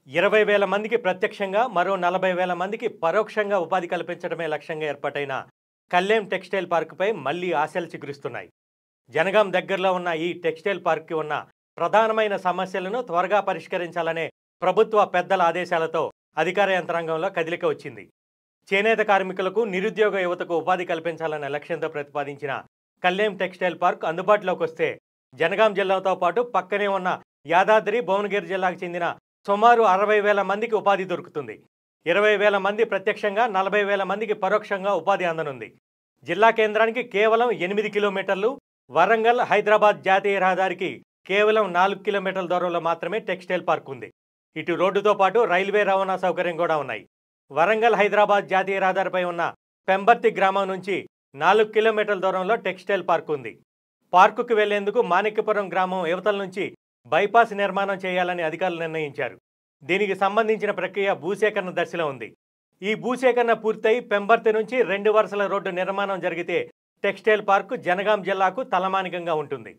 20,000 మందికి ప్రత్యక్షంగా, మరో 40,000 మందికి పరోక్షంగా ఉపాధి కల్పించడమే లక్ష్యంగా ఏర్పాటైన కళ్యాం టెక్స్టైల్ పార్కుపై మళ్లీ ఆశలు చిగురిస్తున్నాయి. జనగాం దగ్గరలో ఉన్న ఈ టెక్స్టైల్ పార్క్కి ఉన్న ప్రధానమైన సమస్యలను త్వరగా పరిష్కరించాలనే ప్రభుత్వ పెద్దల ఆదేశాలతో అధికార యంత్రాంగంలో కదలిక వచ్చింది. చేనేత కార్మికులకు, నిరుద్యోగ యువతకు ఉపాధి కల్పించాలనే లక్ష్యంతో ప్రతిపాదించిన కళ్యాం టెక్స్టైల్ పార్క్ అందుబాటులోకి వస్తే జనగాం జిల్లాతో పాటు పక్కనే ఉన్న యాదాద్రి, భువనగిరి జిల్లాకు చెందిన సుమారు 60,000 మందికి ఉపాధి దొరుకుతుంది. 20,000 మంది ప్రత్యక్షంగా, 40,000 మందికి పరోక్షంగా ఉపాధి అందనుంది. జిల్లా కేంద్రానికి కేవలం 8 కిలోమీటర్లు, వరంగల్, హైదరాబాద్ జాతీయ రహదారికి కేవలం 4 కిలోమీటర్ల దూరంలో మాత్రమే టెక్స్టైల్ పార్క్ ఉంది. ఇటు రోడ్డుతో పాటు రైల్వే రవాణా సౌకర్యం కూడా ఉన్నాయి. వరంగల్, హైదరాబాద్ జాతీయ రహదారిపై ఉన్న పెంబర్తి గ్రామం నుంచి 4 కిలోమీటర్ల దూరంలో టెక్స్టైల్ పార్క్ ఉంది. పార్కుకు వెళ్లేందుకు మాణిక్యపురం గ్రామం యువతల నుంచి బైపాస్ నిర్మాణం చేయాలని అధికారులు నిర్ణయించారు. దీనికి సంబంధించిన ప్రక్రియ భూసేకరణ దశలో ఉంది. ఈ భూసేకరణ పూర్తయి పెంబర్తి నుంచి 2 వరుసల రోడ్డు నిర్మాణం జరిగితే టెక్స్టైల్ పార్కు జనగాం జిల్లాకు తలమానికంగా ఉంటుంది.